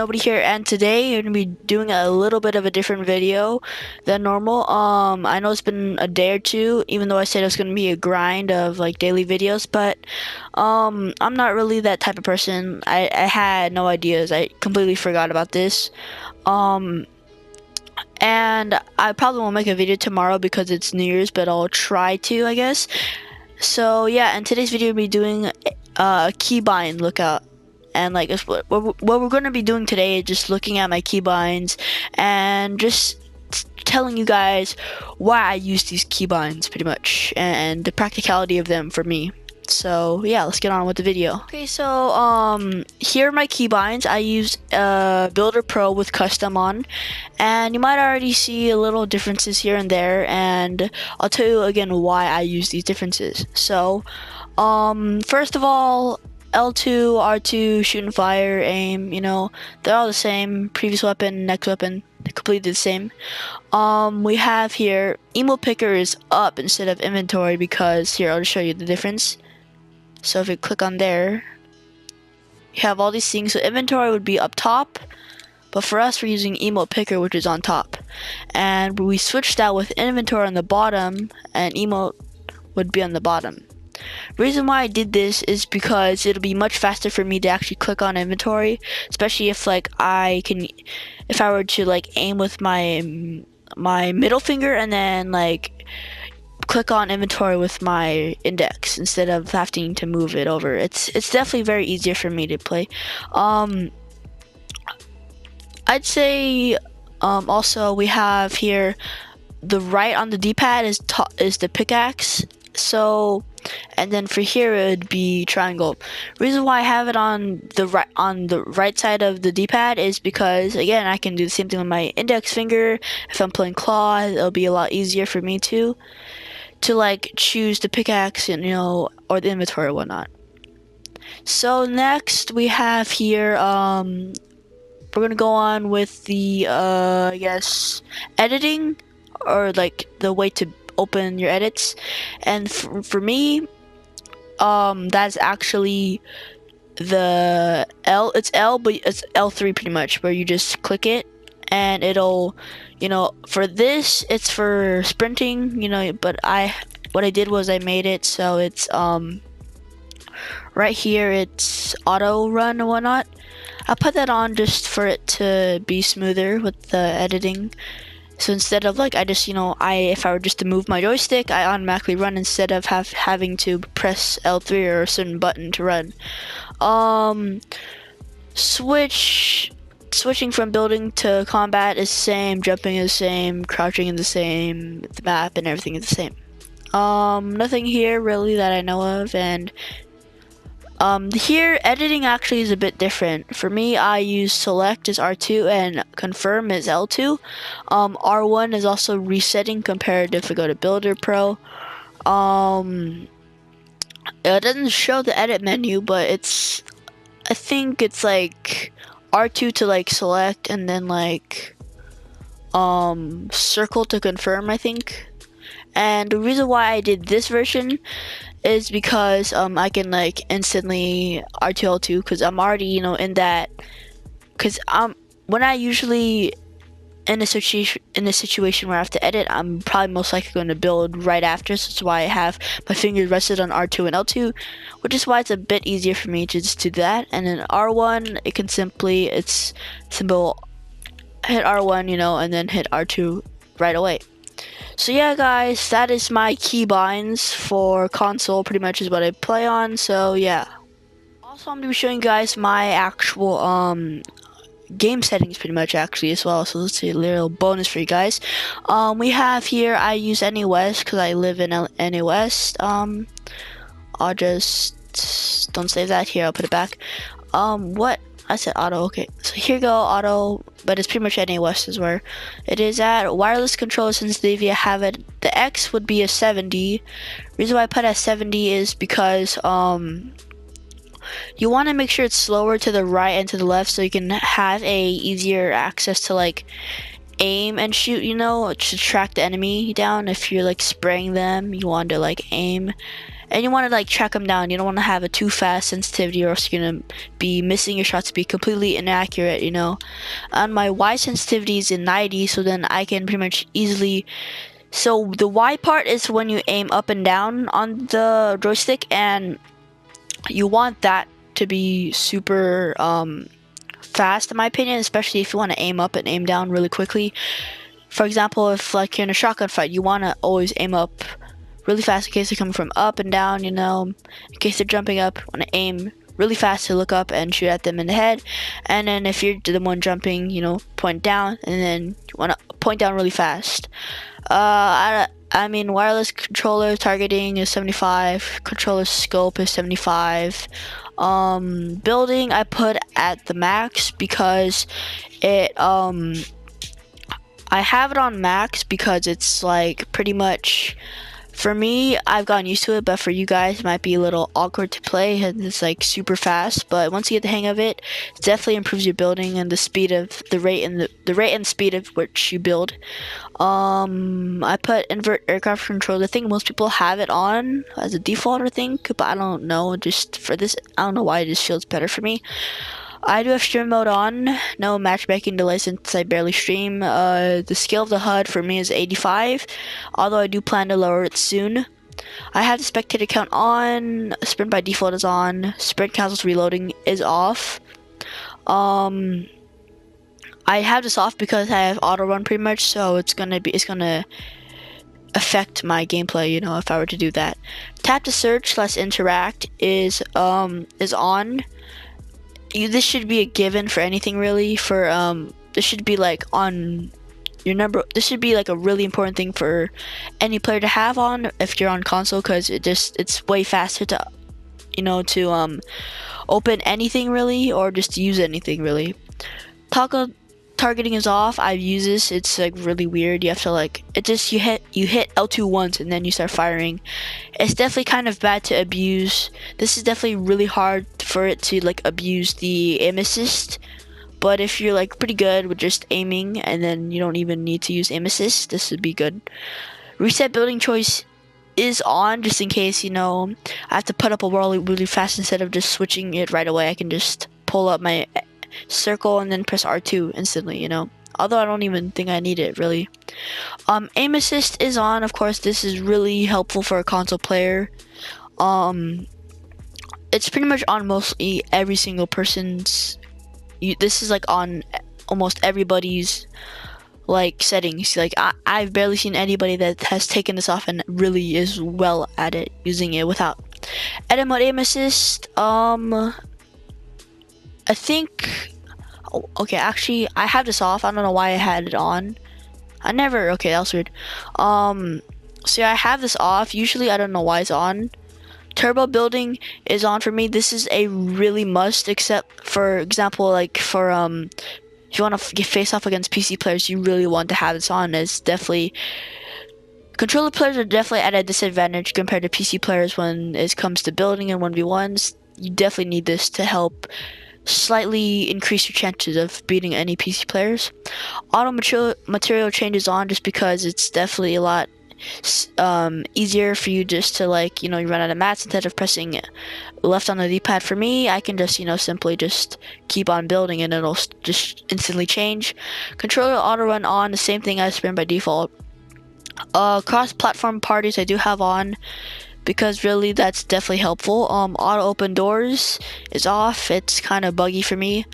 Nobody here, and today you're gonna be doing a little bit of a different video than normal. I know it's been a day or two, even though I said it was gonna be a grind of like daily videos, but I'm not really that type of person. I had no ideas. I completely forgot about this. And I probably won't make a video tomorrow because it's New Year's, but I'll try to, I guess. So yeah, in today's video, we'll be doing a keybind lookout. And like what we're going to be doing today is just looking at my keybinds and just telling you guys why I use these keybinds pretty much and the practicality of them for me. So yeah, let's get on with the video. Okay, so here are my keybinds. I use Builder Pro with custom on, and you might already see a little differences here and there, and I'll tell you again why I use these differences. So first of all, L2, R2, shoot and fire, aim, you know, they're all the same. Previous weapon, next weapon, completely the same. We have here, emo picker is up instead of inventory because, here, I'll just show you the difference. So if you click on there, you have all these things. So inventory would be up top, but for us, we're using emo picker, which is on top. And we switched that with inventory on the bottom, and emo would be on the bottom. Reason why I did this is because it'll be much faster for me to actually click on inventory, especially if like if I were to like aim with my middle finger and then like click on inventory with my index instead of having to move it over. It's definitely very easier for me to play. I'd say also we have here the right on the D-pad is the pickaxe. So, and then for here it would be triangle. Reason why I have it on the right side of the D-pad is because, again, I can do the same thing with my index finger. If I'm playing claw, it'll be a lot easier for me to like choose the pickaxe and, you know, or the inventory or whatnot. So next we have here we're gonna go on with the I guess editing, or like the way to open your edits. And for me, that's actually the L. It's L, but it's L3 pretty much, where you just click it and it'll, you know, for this it's for sprinting, you know, but what I did was I made it so it's right here it's auto run and whatnot. I put that on just for it to be smoother with the editing. So instead of like, I just, you know, if I were just to move my joystick, I automatically run instead of having to press L3 or a certain button to run. Switching from building to combat is the same, jumping is the same, crouching is the same, the map and everything is the same. Nothing here really that I know of, and here editing actually is a bit different. For me, I use select as R2 and confirm as L2. R1 is also resetting compared to if we go to Builder Pro. It doesn't show the edit menu, but I think it's like R2 to like select and then like circle to confirm, I think. And the reason why I did this version is because I can like instantly R2L2 because I'm already, you know, in that, because when I usually in a situation where I have to edit, I'm probably most likely going to build right after, so that's why I have my fingers rested on R2 and L2, which is why it's a bit easier for me to just do that. And then R1, it's simple, hit R1, you know, and then hit R2 right away. So yeah, guys, that is my keybinds for console, pretty much is what I play on. So yeah. Also, I'm gonna be showing you guys my actual game settings pretty much actually as well. So let's see, a little bonus for you guys. We have here, I use NA West because I live in NA West. I'll just don't save that here. I'll put it back. What? I said auto, okay. So here you go, auto, but it's pretty much NA West is where it is at. Wireless controller sensitivity, I have it. The X would be a 70. Reason why I put at 70 is because you want to make sure it's slower to the right and to the left so you can have a easier access to like aim and shoot, you know, to track the enemy down. If you're like spraying them, you want to like aim, and you want to like track them down. You don't want to have a too fast sensitivity, or else you're gonna be missing your shots, be completely inaccurate, you know. And my Y sensitivity is in 90, so then I can pretty much easily. So the Y part is when you aim up and down on the joystick, and you want that to be super fast, in my opinion, especially if you want to aim up and aim down really quickly. For example, if like you're in a shotgun fight, you want to always aim up really fast in case they're coming from up and down, you know. In case they're jumping up, you want to aim really fast to look up and shoot at them in the head. And then if you're the one jumping, you know, point down, and then you want to point down really fast. I mean, wireless controller targeting is 75, controller scope is 75. Building I put at the max because it I have it on max because it's like pretty much, for me, I've gotten used to it, but for you guys it might be a little awkward to play, and it's like super fast. But once you get the hang of it, it definitely improves your building and the speed of the rate and the rate and speed of which you build. I put invert aircraft control. I think most people have it on as a default, I think, but I don't know. Just for this, I don't know why it just feels better for me. I do have stream mode on, no matchmaking delay since I barely stream. The scale of the HUD for me is 85, although I do plan to lower it soon. I have the spectator count on, sprint by default is on, sprint cancels reloading is off. I have this off because I have auto run pretty much, so it's gonna affect my gameplay, you know, if I were to do that. Tap to search / interact is on. This should be a given for anything really. For this should be like on your number. This should be like a really important thing for any player to have on if you're on console, because it's way faster to, you know, to open anything really, or just use anything really. Toggle targeting is off. I've used this. It's like really weird. You have to like, it just, you hit L2 once and then you start firing. It's definitely kind of bad to abuse. This is definitely really hard for it to like abuse the aim assist. But if you're like pretty good with just aiming and then you don't even need to use aim assist, this would be good. Reset building choice is on, just in case, you know, I have to put up a wall really fast. Instead of just switching it right away, I can just pull up my circle and then press R2 instantly, you know. Although I don't even think I need it really. Aim assist is on, of course. This is really helpful for a console player. It's pretty much on mostly every single person's. This is like on almost everybody's like settings. Like I've barely seen anybody that has taken this off and really is well at it using it without. Edit mode aim assist. I think, oh, okay, actually, I have this off. I don't know why I had it on. Okay, that was weird. So yeah, I have this off. Usually, I don't know why it's on. Turbo building is on for me. This is a really must, except for example, like for, if you want to face off against PC players, you really want to have this on. It's definitely, controller players are definitely at a disadvantage compared to PC players when it comes to building and 1v1s. You definitely need this to help slightly increase your chances of beating any PC players. Auto material changes on just because it's definitely a lot easier for you just to, like, you know, you run out of mats instead of pressing left on the D-pad. For me, I can just, you know, simply just keep on building and it'll just instantly change. Controller auto run on, the same thing as sprint by default. Cross-platform parties I do have on, because really that's definitely helpful. Auto open doors is off. It's kind of buggy for me.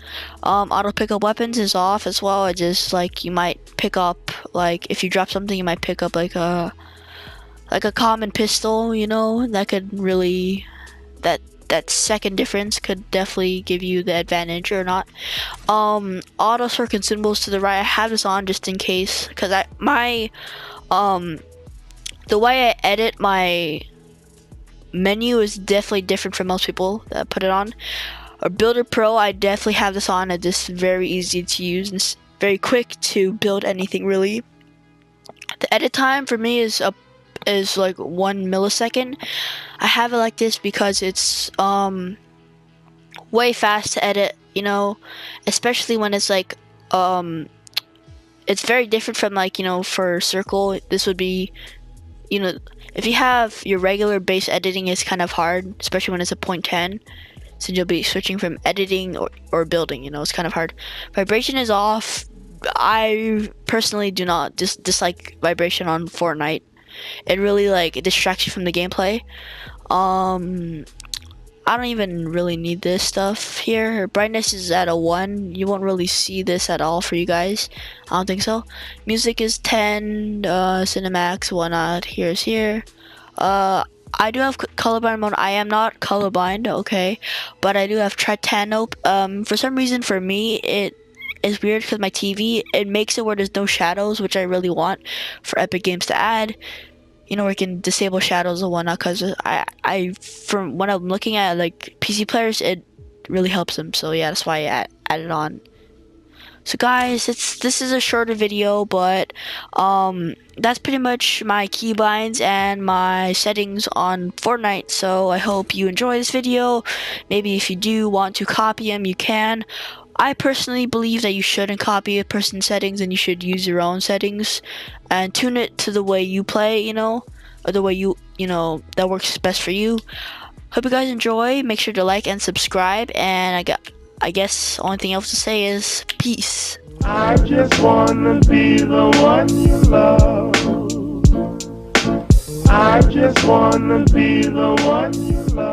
Auto pick up weapons is off as well. It just, like, you might pick up, like, if you drop something, you might pick up like a common pistol, you know. That could really, that second difference could definitely give you the advantage or not. Auto sort consumables to the right. I have this on just in case, because the way I edit my menu is definitely different from most people that put it on. Or Builder Pro, I definitely have this on. It's just very easy to use and very quick to build anything really. The edit time for me is like 1 millisecond. I have it like this because it's way fast to edit, you know, especially when it's like it's very different from like, for circle, this would be, if you have your regular base editing, is kind of hard, especially when it's a 0.10, since you'll be switching from editing or building, it's kind of hard. Vibration is off. I personally do not dislike vibration on Fortnite. It really like, it distracts you from the gameplay. I don't even really need this stuff here. Brightness is at a 1. You won't really see this at all for you guys. I don't think so. Music is 10. Cinemax, whatnot. Here's here. I do have colorblind mode. I am not colorblind, okay, but I do have tritanope. For some reason, for me, it is weird because my TV, it makes it where there's no shadows, which I really want for Epic Games to add. Where you can disable shadows and whatnot, because I from when I'm looking at like PC players, it really helps them. So yeah, that's why I added on. So guys, this is a shorter video, but that's pretty much my keybinds and my settings on Fortnite. So I hope you enjoy this video. Maybe if you do want to copy them, you can. I personally believe that you shouldn't copy a person's settings, and you should use your own settings and tune it to the way you play, or the way that works best for you. Hope you guys enjoy. Make sure to like and subscribe, and I guess only thing else to say is peace. I just wanna be the one you love. I just wanna be the one you love.